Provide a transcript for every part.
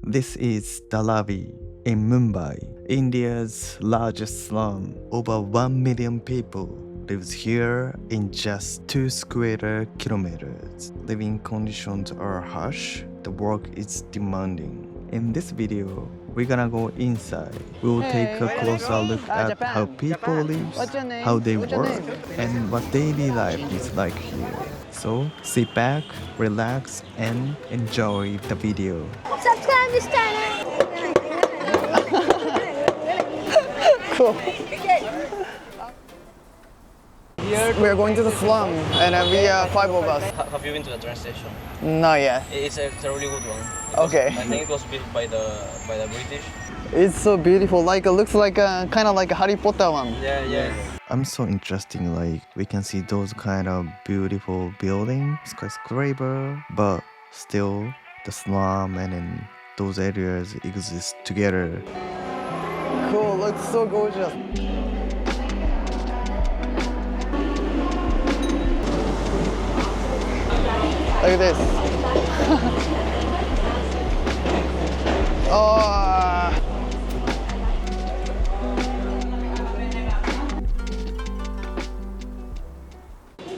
This is Dharavi in Mumbai, India's largest slum. Over 1 million people lives here in just 2 square kilometers. Living conditions are harsh, the work is demanding. In this video, we're gonna go inside. We'll take a closer look at Japan. how people live, What's your name? how they What's your work, name? and what daily life is like here. So sit back, relax, and enjoy the video. Subscribe this channel. Cool. We're going to the slum, and we are 5 of us. Have you been to the train station? Not yet. It's a really good one. Okay. I think it was built by the British. It's so beautiful. Like it looks like a kind of like a Harry Potter one. Yeah. I'm so interesting, like we can see those kind of beautiful buildings, skyscraper, but still the slum and then those areas exist together. Cool. Looks so gorgeous. Look at this. Oh.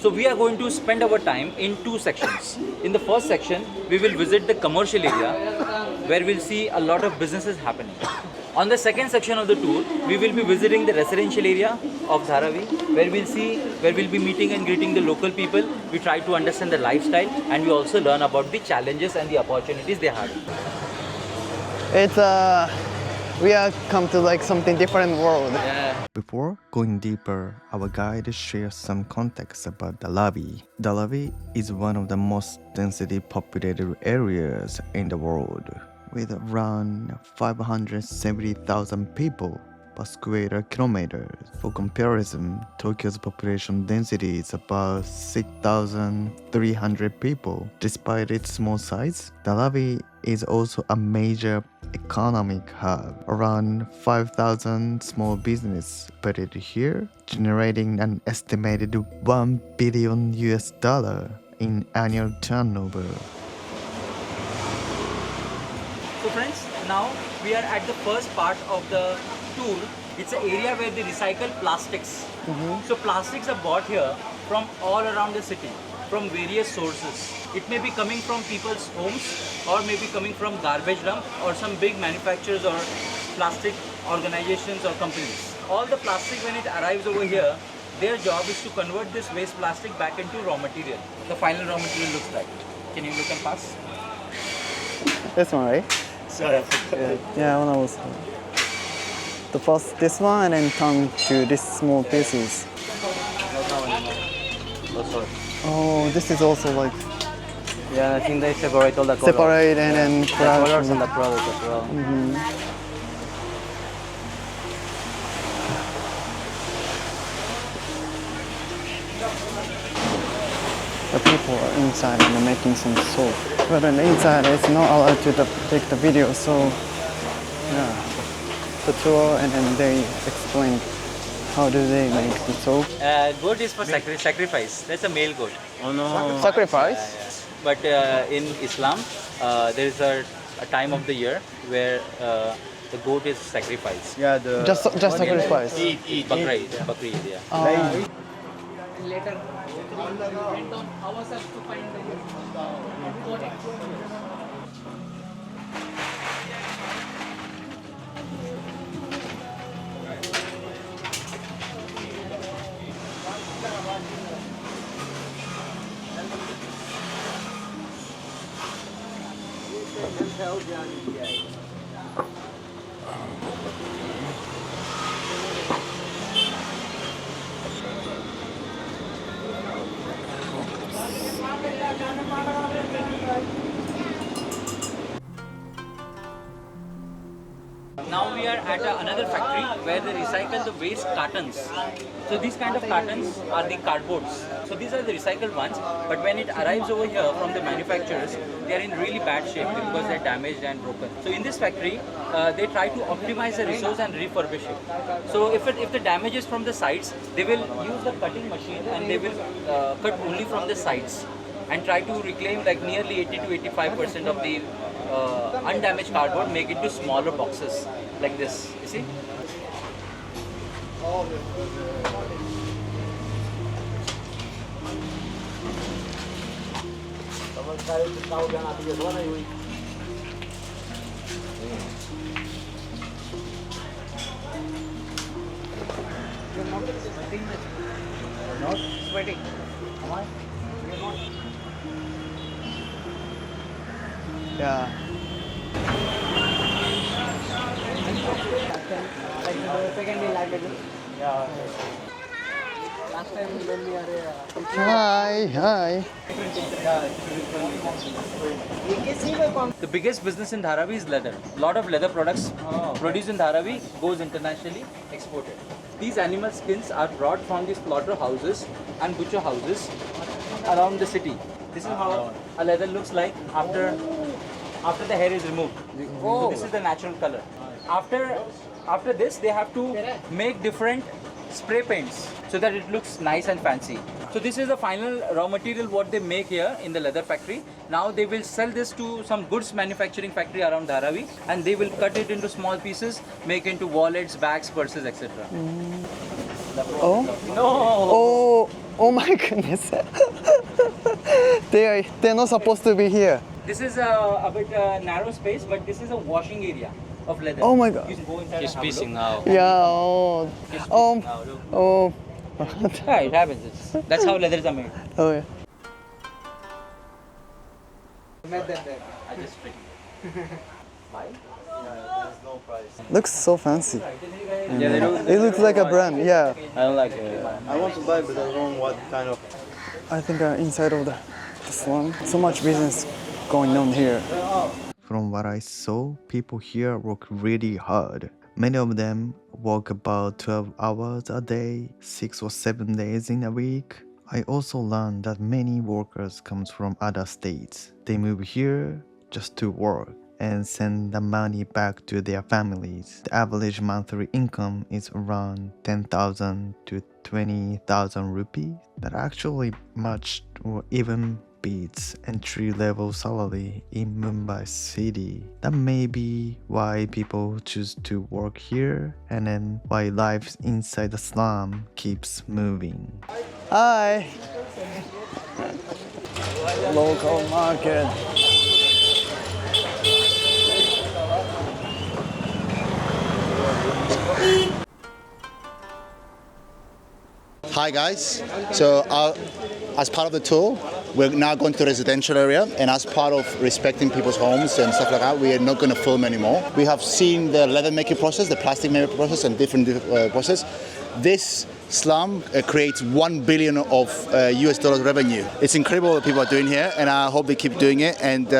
So we are going to spend our time in two sections. In the first section, we will visit the commercial area where we'll see a lot of businesses happening. On the second section of the tour, we will be visiting the residential area of Dharavi where we'll be meeting and greeting the local people. We try to understand the lifestyle and we also learn about the challenges and the opportunities they have. It's we are come to like something different world. Before going deeper, our guide shares some context about Dharavi. Dharavi is one of the most densely populated areas in the world, with around 570,000 people per square kilometer. For comparison, Tokyo's population density is about 6,300 people. Despite its small size, Dharavi is also a major economic hub. Around 5,000 small businesses operated here, generating an estimated $1 billion in annual turnover. So friends, now we are at the first part of the tour. It's an area where they recycle plastics. So plastics are bought here from all around the city, from various sources. It may be coming from people's homes or maybe coming from garbage dump or some big manufacturers or plastic organizations or companies. All the plastic, when it arrives over here, their job is to convert this waste plastic back into raw material. The final raw material looks like. Can you look and pass? This one, right? Sorry. Yeah, when I was the first this one and then turn to this small pieces. Oh, this is also like Yeah, I think they separate all the colors. separate and then The colors production. and the product as well. The people are inside and they're making some soap. But then inside it's not allowed to take the video, so yeah. The tour and then they explain how do they make the soap. Goat is for sacrifice. That's a male goat. Oh no. Sacrifice? But in Islam, there is a time of the year where the goat is sacrificed. Yeah, the Just sacrifice. eat. Bakra Eid, Bakri Eid, yeah. Later we went on ourselves to find the Now we are at another factory where they recycle the waste cartons. So these kind of cartons are the cardboards. So these are the recycled ones, but when it arrives over here from the manufacturers, they are in really bad shape because they're damaged and broken. So in this factory, they try to optimize the resource and refurbish it. So if the damage is from the sides, they will use the cutting machine and they will cut only from the sides and try to reclaim like nearly 80 to 85% of the undamaged cardboard, make it to smaller boxes like this. You see? Not sweating. Yeah. Like the second day landed. Yeah. Last time when we are Hi, hi. The biggest business in Dharavi is leather. Lot of leather products produced in Dharavi goes internationally exported. These animal skins are brought from the slaughterhouses and butcher houses around the city. This is how a leather looks like after the hair is removed. So this is the natural color. After this, they have to make different spray paints so that it looks nice and fancy. So this is the final raw material what they make here in the leather factory. Now they will sell this to some goods manufacturing factory around Dharavi, and they will cut it into small pieces, make into wallets, bags, purses, etc. Oh? No! Oh my goodness. They're not supposed to be here. This is a bit narrow space, but this is a washing area of leather. Oh my God. You can go inside He's and have a pissing look. now. Yeah, oh. Oh. Now, look. Oh. Yeah, it happens. That's how leathers are made. Oh yeah. met them there. I just picked. Looks so fancy. Yeah, they do. It looks like a brand, yeah. I don't like it. I want to buy, but I don't know what kind of. I think inside of the slum, so much business going on here. From what I saw, people here work really hard. Many of them work about 12 hours a day, 6 or 7 days in a week. I also learned that many workers come from other states. They move here just to work and send the money back to their families. The average monthly income is around 10,000 to 20,000 rupees. That actually much or even beats entry-level salary in Mumbai city. That may be why people choose to work here, and then why life inside the slum keeps moving. Hi. Local market. Hi guys, so as part of the tour, we're now going to the residential area, and as part of respecting people's homes and stuff like that, we are not going to film anymore. We have seen the leather making process, the plastic making process, and different process. This slum creates 1 billion of US dollars revenue. It's incredible what people are doing here, and I hope they keep doing it. And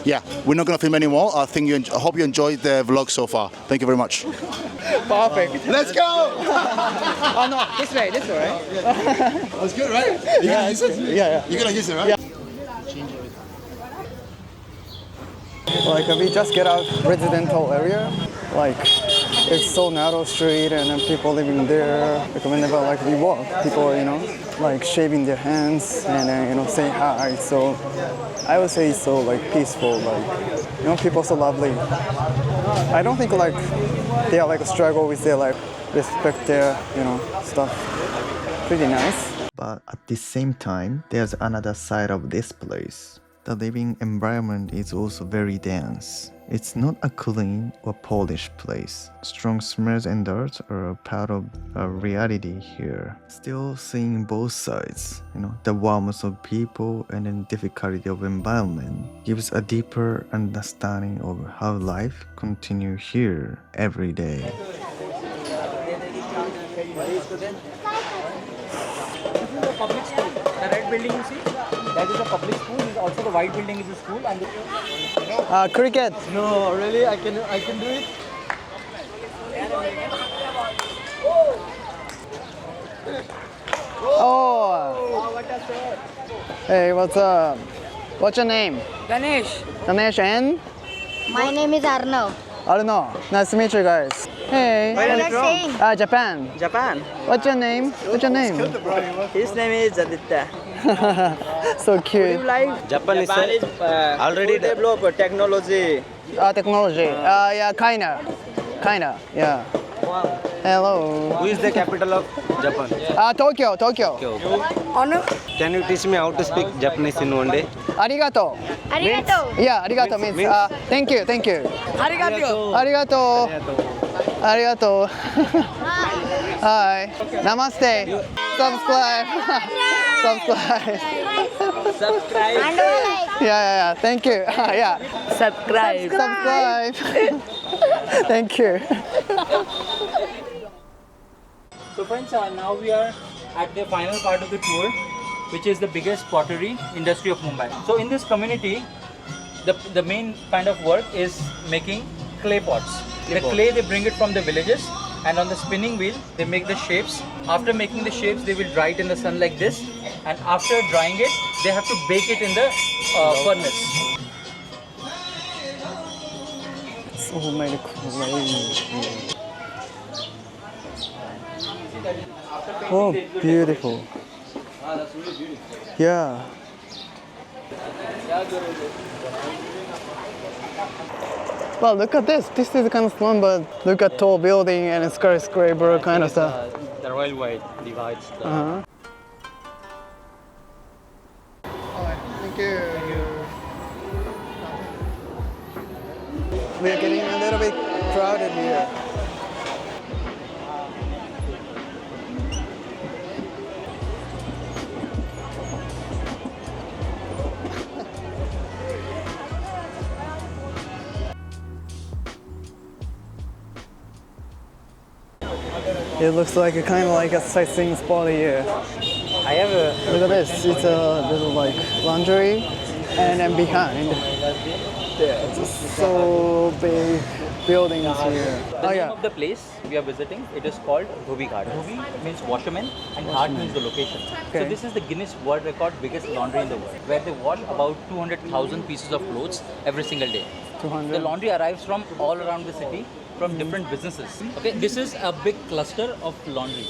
yeah, we're not going to film anymore. I hope you enjoyed the vlog so far. Thank you very much. Perfect. Let's go! Oh no, this way, right? That's good, right? You're gonna use it? Yeah. You're gonna use it, right? Like we just get out residential area, like it's so narrow street and then people living there. Like whenever like we walk, people like shaving their hands and then say hi. So I would say it's so like peaceful, like people so lovely. I don't think like they are like a struggle with their like respect their stuff. Pretty nice. But at the same time, there's another side of this place. The living environment is also very dense. It's not a clean or polished place. Strong smells and dirt are part of a reality here. Still seeing both sides, the warmth of people and the difficulty of environment gives a deeper understanding of how life continues here every day. This is a public school. The red building you see, that is a public school. This is also the white building is a school. And Cricket. No, really? I can do it? Oh. Hey, what's up? What's your name? Ganesh. Ganesh and? My name is Arnav. I don't know. Nice to meet you guys. Hey. Where are you from? Japan. Japan. What's your name? What's your name? His name is Aditya. So cute. Like Japan is already developed technology. Technology. Yeah, kinda. Yeah. Wow. Hello. Who is the capital of Japan? Tokyo. Can you teach me how to speak Japanese in one day? Arigato. Arigato. Yeah, arigato means thank you. Arigato. Hi. Namaste. Subscribe. Subscribe. Yeah. Thank you. Yeah. Subscribe. Thank you. So friends, now we are at the final part of the tour, which is the biggest pottery industry of Mumbai. So in this community, the main kind of work is making clay pots. The clay, they bring it from the villages, and on the spinning wheel they make the shapes. After making the shapes, they will dry it in the sun like this, and after drying it, they have to bake it in the furnace. So many crazy. Oh, beautiful. Yeah. Well, look at this. This is kind of slum, but look at tall building and skyscraper kind of stuff. The railway divides the... Thank you. We are getting a little bit crowded here. It looks like a kind of like a sightseeing spot here. I have a Look at this. It's a little like laundry, and then behind there's so big buildings here. The name of the place we are visiting, it is called Dhobi Ghat. Dhobi means washerman and Ghat means the location. Okay. So this is the Guinness World Record biggest laundry in the world, where they wash about 200,000 pieces of clothes every single day. 200. The laundry arrives from all around the city, from different businesses. Okay, this is a big cluster of laundry.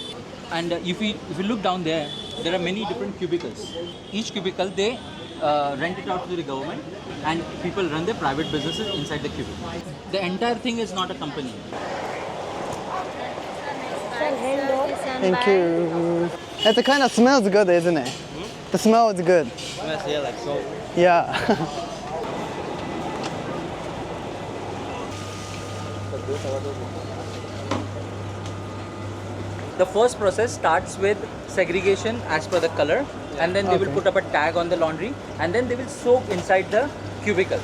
And if you look down there, there are many different cubicles. Each cubicle, they rent it out to the government, and people run their private businesses inside the cubicle. The entire thing is not a company. Thank you. It kind of smells good, isn't it? The smell is good. yeah, like so. Yeah. The first process starts with segregation as per the color, and then they will put up a tag on the laundry, and then they will soak inside the cubicle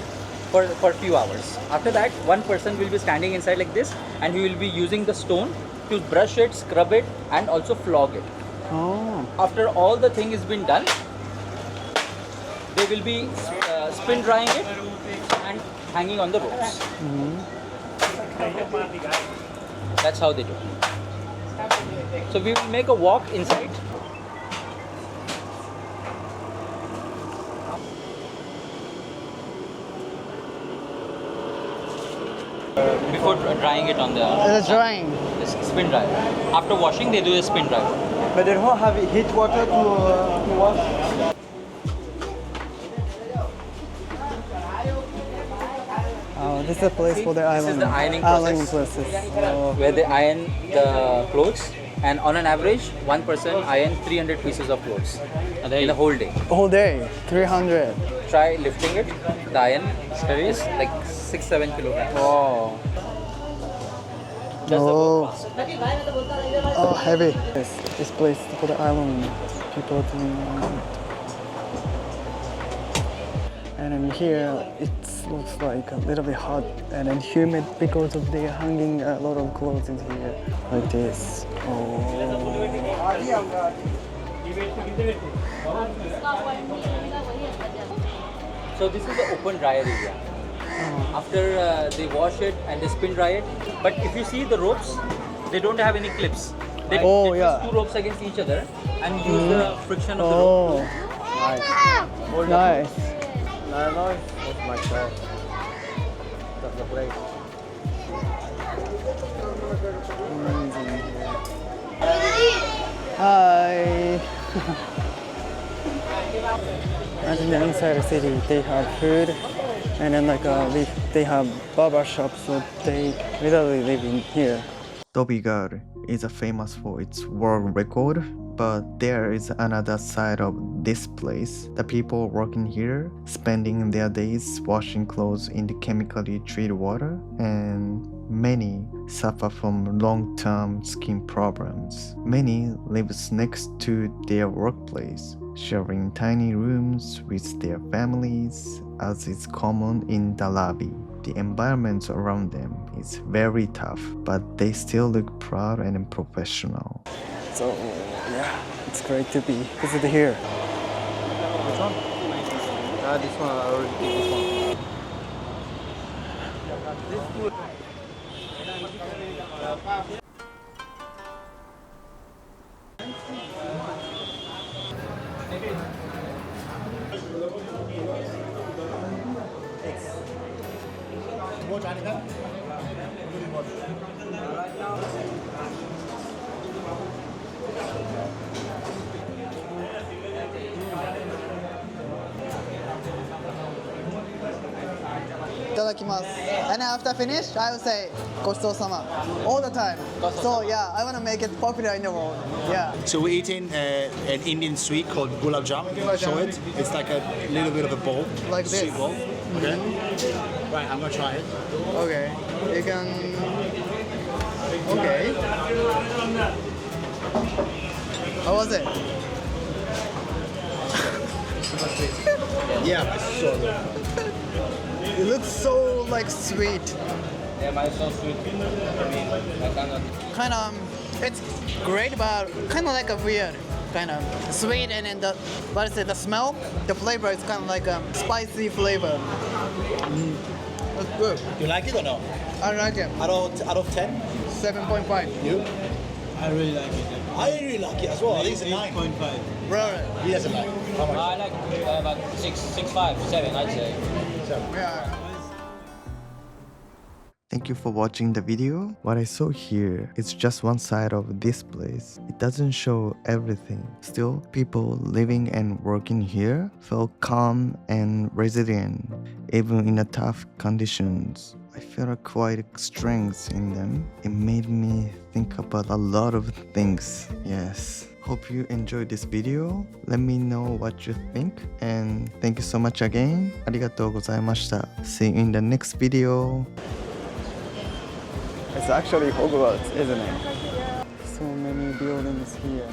for a few hours. After that, one person will be standing inside like this, and he will be using the stone to brush it, scrub it, and also flog it. Oh. After all the thing has been done, they will be spin drying it and hanging on the ropes. That's how they do it. So we will make a walk inside. Before drying it on the It's drying. spin dryer. After washing, they do a spin dryer. But they don't have heat water to wash. Oh, this is a place for the This is island. the ironing Ironing process. places. Where they iron the clothes, and on an average, one person irons 300 pieces of clothes in a whole day. Whole day, 300. Try lifting it. The iron is like 6-7 kilograms. Oh. Just Oh. Oh, heavy. This place for the island people doing. And then here it looks like a little bit hot and then humid because of they hanging a lot of clothes in here like this. Oh. So this is the open dryer area. After they wash it and they spin dry it, but if you see the ropes, they don't have any clips. They Oh, they yeah. twist two ropes against each other and use the friction of the rope. Oh. Nice. No, it's myself. That's the place. Amazing here. Hi. And in the inside the city, they have food, and then they have barber shops, so they literally live in here. Dhobi Ghat is famous for its world record, but there is another side of this place. The people working here spending their days washing clothes in the chemically treated water, and many suffer from long-term skin problems. Many live next to their workplace, sharing tiny rooms with their families, as is common in Dharavi. The environment around them is very tough, but they still look proud and professional. So yeah, it's great to be visited here. Which one? This one, I already did this one. And after finish, I will say "Gochitosama" all the time. So yeah, I want to make it popular in the world. Yeah. So we're eating an Indian sweet called gulab jamun. Show it. It's like a little bit of a bowl. Like this. Sweet bowl. Okay. Right, I'm gonna try it. Okay. You can. Okay. How was it? Yeah, it's so good. It looks so like sweet. Yeah, mine is so sweet. I mean, I cannot. Kind of. It's great, but kind of like a weird. Kind of sweet, and then what is it? The smell, the flavor is kind of like a spicy flavor. It's good. You like it or no? I like it. Out of 10? 7.5. You? I really like it. I really like it as well. I think it's a 9. 8.5. Brother. He doesn't like it. How much? I like about 6, 5, 7, I'd say. Yeah. Thank you for watching the video. What I saw here is just one side of this place. It doesn't show everything. Still, people living and working here felt calm and resilient, even in the tough conditions. I felt quite strength in them. It made me think about a lot of things. Yes. Hope you enjoyed this video. Let me know what you think. And thank you so much again. ありがとうございました. See you in the next video. It's actually Hogwarts, isn't it? So many buildings here.